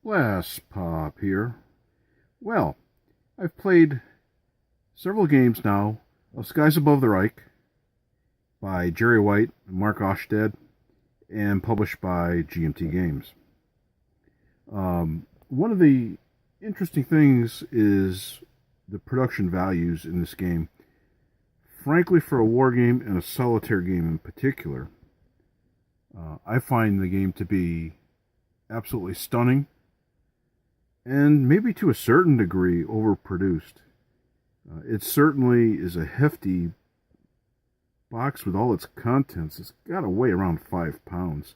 Blastpop here. Well, I've played several games now of Skies Above the Reich by Jerry White and Mark Oshted and published by GMT Games. One of the interesting things is the production values in this game. Frankly, for a war game and a solitaire game in particular, I find the game to be absolutely stunning and maybe to a certain degree overproduced. It certainly is a hefty box with all its contents. It's got to weigh around 5 pounds.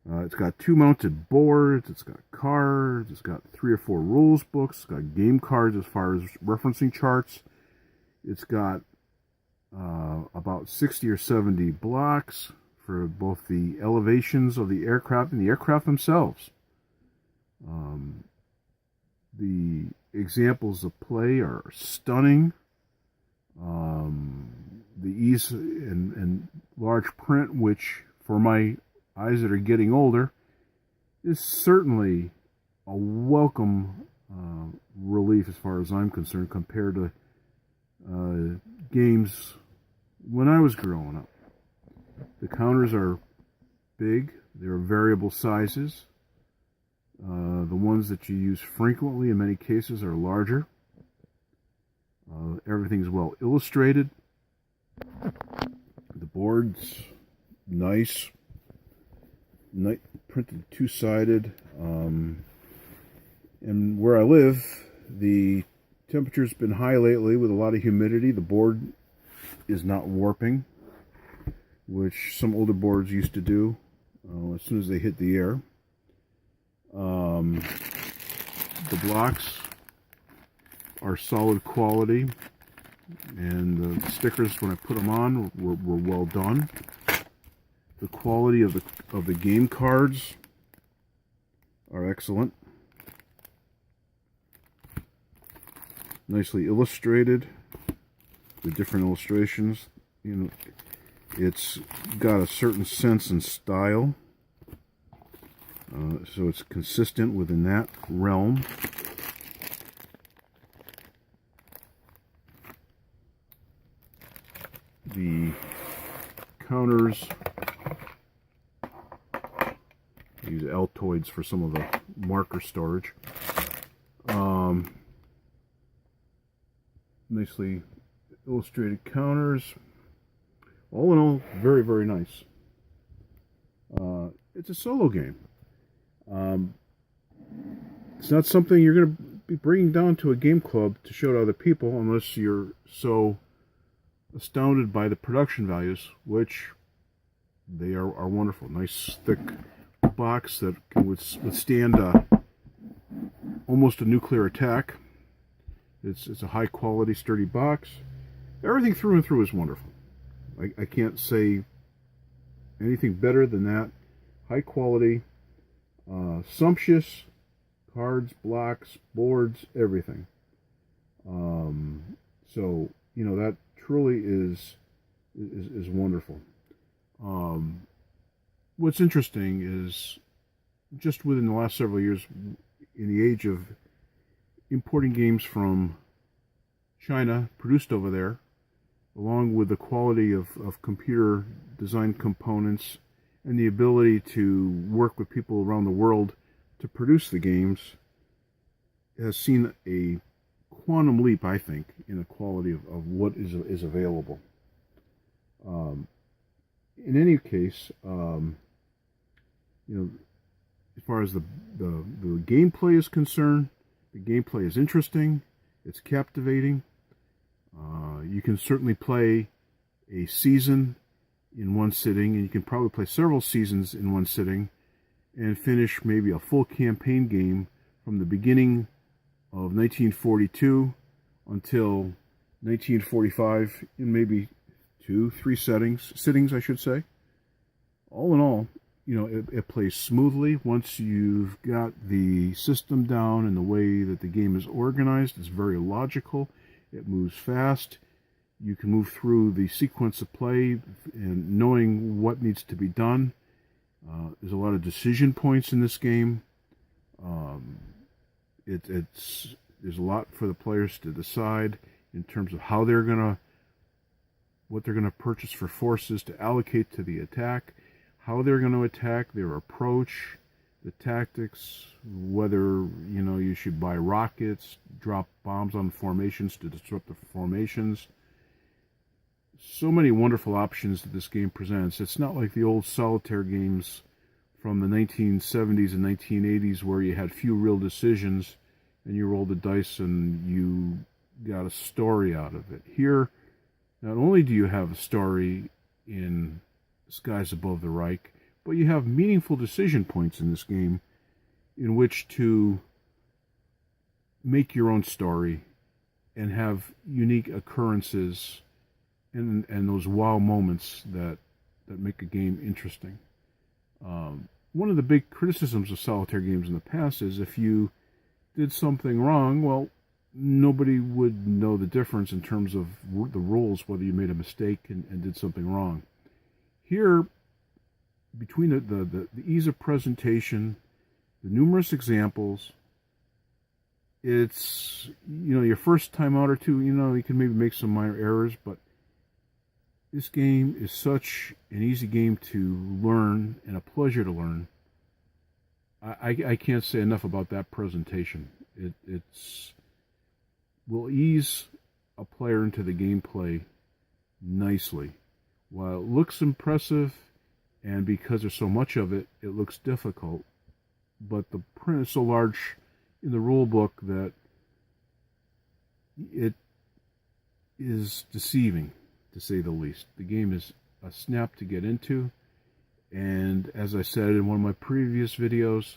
It's got 2 mounted boards, it's got cards, it's got 3 or 4 rules books, it's got game cards as far as referencing charts. It's got about 60 or 70 blocks for both the elevations of the aircraft and the aircraft themselves. The examples of play are stunning. The ease and large print, which for my eyes that are getting older, is certainly a welcome relief as far as I'm concerned compared to games when I was growing up. The counters are big. They're variable sizes. The ones that you use frequently in many cases are larger. Everything's well illustrated. The board's nice, printed two-sided. And where I live, the temperature's been high lately with a lot of humidity. The board is not warping, which some older boards used to do as soon as they hit the air. The blocks are solid quality, and the stickers, when I put them on, were well done. The quality of the game cards are excellent. Nicely illustrated with different illustrations. You know, it's got a certain sense and style. So it's consistent within that realm. The counters, I use Altoids for some of the marker storage. Nicely illustrated counters. All in all, very, very nice. It's a solo game. It's not something you're going to be bringing down to a game club to show to other people unless you're so astounded by the production values, which they are wonderful. Nice thick box that can withstand almost a nuclear attack. It's a high quality, sturdy box. Everything through and through is wonderful. I can't say anything better than that. High quality, sumptuous cards, blocks, boards, everything. So you know that truly is wonderful. What's interesting is just within the last several years, in the age of importing games from China, produced over there, along with the quality of computer design components and the ability to work with people around the world to produce the games, has seen a quantum leap, I think, in the quality of what is available. In any case, you know, as far as the gameplay is concerned, the gameplay is interesting. It's captivating. You can certainly play a season in one sitting, and you can probably play several seasons in one sitting and finish maybe a full campaign game from the beginning of 1942 until 1945 in maybe 2-3 sittings, I should say. All in all, you know, it plays smoothly once you've got the system down and the way that the game is organized. It's very logical. It moves fast. You can move through the sequence of play and knowing what needs to be done. There's a lot of decision points in this game. there's a lot for the players to decide in terms of what they're gonna purchase for forces to allocate to the attack, how they're going to attack, their approach, the tactics, whether you should buy rockets, drop bombs on formations to disrupt the formations. So many wonderful options that this game presents. It's not like the old solitaire games from the 1970s and 1980s where you had few real decisions and you rolled the dice and you got a story out of it. Here, not only do you have a story in Skies Above the Reich, but you have meaningful decision points in this game in which to make your own story and have unique occurrences and those wow moments that make a game interesting. One of the big criticisms of solitaire games in the past is if you did something wrong, well, nobody would know the difference in terms of the rules, whether you made a mistake and did something wrong. Here, between the ease of presentation, the numerous examples, it's, your first time out or two, you can maybe make some minor errors, but this game is such an easy game to learn and a pleasure to learn. I can't say enough about that presentation. It's will ease a player into the gameplay nicely. While it looks impressive, and because there's so much of it, it looks difficult, but the print is so large in the rule book that it is deceiving, to say the least. The game is a snap to get into, and as I said in one of my previous videos,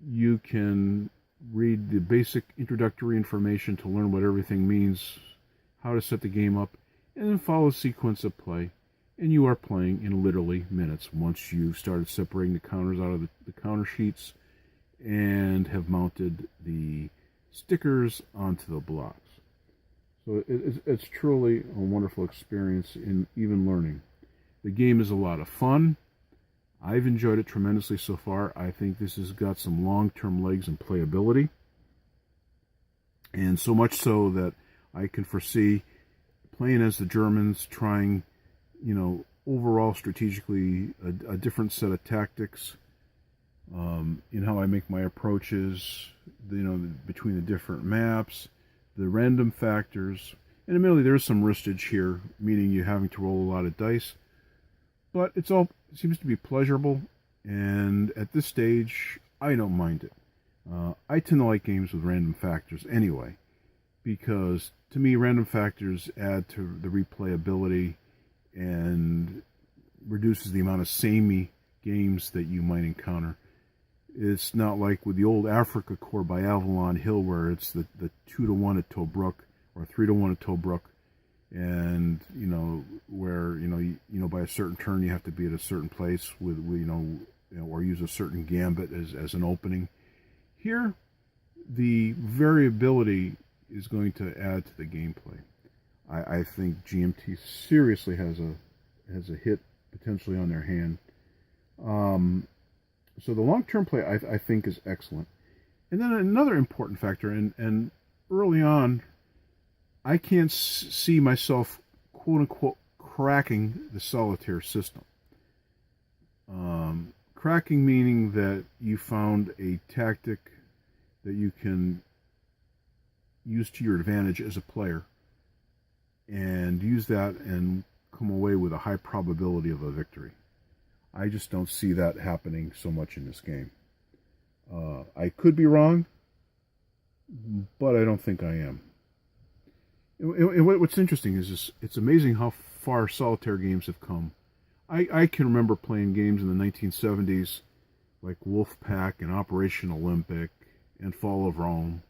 you can read the basic introductory information to learn what everything means, how to set the game up, and then follow a sequence of play. And you are playing in literally minutes once you've started separating the counters out of the counter sheets and have mounted the stickers onto the blocks. So it's truly a wonderful experience in even learning. The game is a lot of fun. I've enjoyed it tremendously so far. I think this has got some long-term legs and playability. And so much so that I can foresee playing as the Germans, trying, overall strategically a different set of tactics in how I make my approaches, between the different maps, the random factors. And admittedly, there's some ristage here, meaning you having to roll a lot of dice. But it seems to be pleasurable, and at this stage, I don't mind it. I tend to like games with random factors anyway, because to me, random factors add to the replayability and reduces the amount of samey games that you might encounter. It's not like with the old Africa Corps by Avalon Hill, where it's the 2-to-1 at Tobruk or 3-to-1 at Tobruk, and where by a certain turn you have to be at a certain place with or use a certain gambit as an opening. Here, the variability is going to add to the gameplay. I think GMT seriously has a hit potentially on their hand. So the long-term play I think is excellent. And then another important factor, and early on, I can't see myself, quote-unquote, cracking the solitaire system. Cracking meaning that you found a tactic that you can use to your advantage as a player and use that and come away with a high probability of a victory. I just don't see that happening so much in this game. I could be wrong, but I don't think I am. And what's interesting is it's amazing how far solitaire games have come. I can remember playing games in the 1970s like Wolfpack and Operation Olympic and Fall of Rome.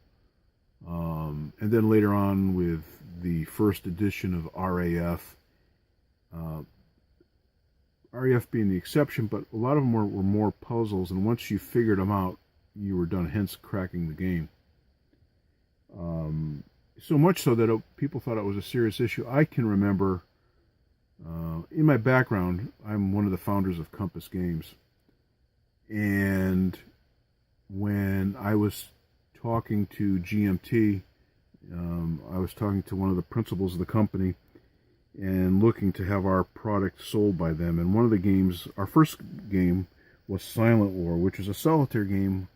And then later on with the first edition of RAF. RAF being the exception, but a lot of them were more puzzles, and once you figured them out, you were done, hence cracking the game. So much so that people thought it was a serious issue. I can remember, in my background, I'm one of the founders of Compass Games. And when I was talking to GMT. I was talking to one of the principals of the company and looking to have our product sold by them. And one of the games, our first game, was Silent War, which is a solitaire game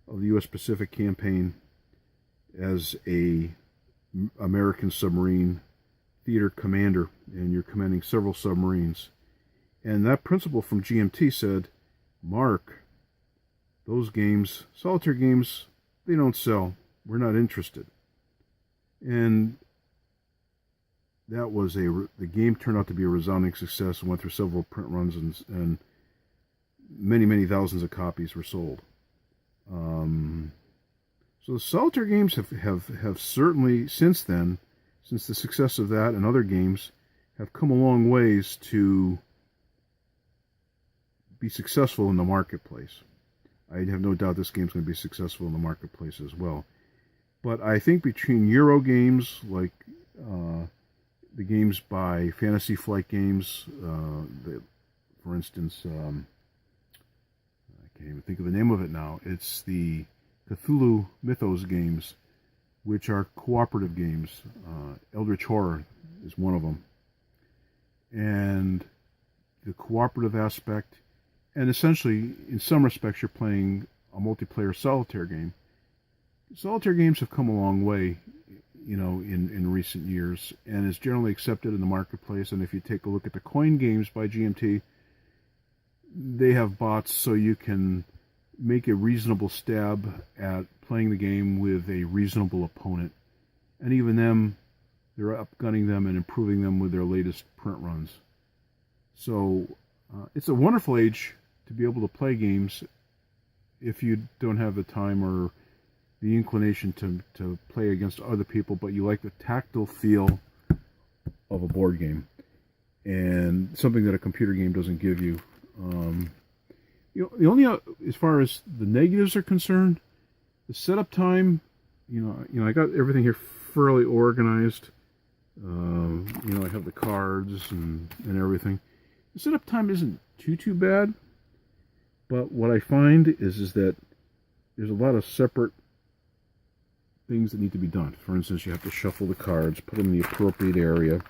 of the U.S. Pacific campaign as a American submarine theater commander, and you're commanding several submarines. And that principal from GMT said, "Mark, those games, solitaire games, they don't sell. We're not interested." And that was the game turned out to be a resounding success and went through several print runs, and many, many thousands of copies were sold. So the solitaire games have certainly, since then, since the success of that and other games, have come a long ways to be successful in the marketplace. I have no doubt this game's going to be successful in the marketplace as well. But I think between Euro games like the games by Fantasy Flight Games, for instance, I can't even think of the name of it now. It's the Cthulhu Mythos games, which are cooperative games. Eldritch Horror is one of them. And the cooperative aspect, and essentially, in some respects, you're playing a multiplayer solitaire game. Solitaire games have come a long way, in recent years, and is generally accepted in the marketplace. And if you take a look at the coin games by GMT, they have bots so you can make a reasonable stab at playing the game with a reasonable opponent. And even them, they're upgunning them and improving them with their latest print runs. So it's a wonderful age to be able to play games if you don't have the time or the inclination to play against other people, but you like the tactile feel of a board game, and something that a computer game doesn't give you. The only, as far as the negatives are concerned, the setup time, I got everything here fairly organized. I have the cards and everything. The setup time isn't too bad, but what I find is that there's a lot of separate things that need to be done. For instance, you have to shuffle the cards, put them in the appropriate area,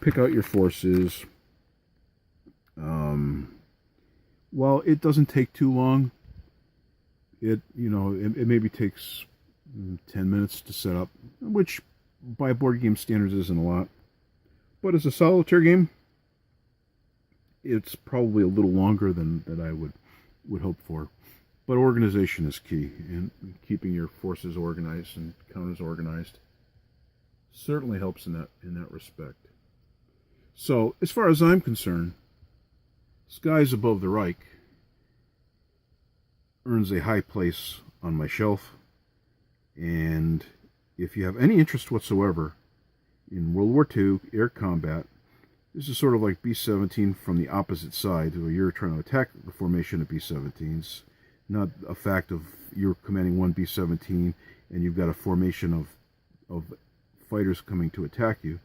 pick out your forces. Well, it doesn't take too long. It maybe takes 10 minutes to set up, which by board game standards isn't a lot. But as a solitaire game, it's probably a little longer than I would hope for. But organization is key, and keeping your forces organized and counters organized certainly helps in that respect. So, as far as I'm concerned, Skies Above the Reich earns a high place on my shelf, and if you have any interest whatsoever in World War II air combat, this is sort of like B-17 from the opposite side, where you're trying to attack the formation of B-17s. Not a fact of you're commanding one B-17 and you've got a formation of fighters coming to attack you.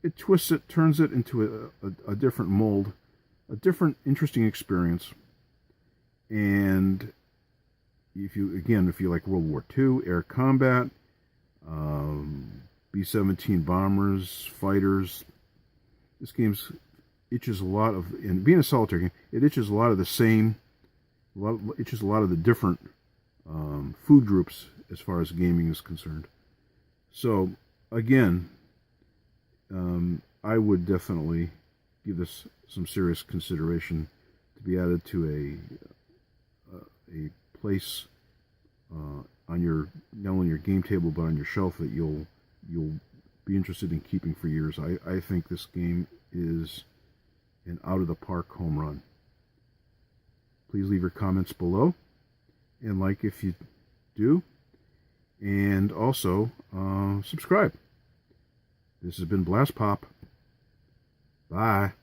It twists it, turns it into a different mold, a different interesting experience. And if you like World War II, air combat, B-17 bombers, fighters, this game itches a lot of, and being a solitaire game, it itches a lot of the same, itches a lot of the different food groups as far as gaming is concerned. So, again, I would definitely give this some serious consideration to be added to a place on your, not only your game table but on your shelf that you'll be interested in keeping for years. I think this game is an out of the park home run. Please leave your comments below and like if you do, and also subscribe. This has been Blastpop. Bye.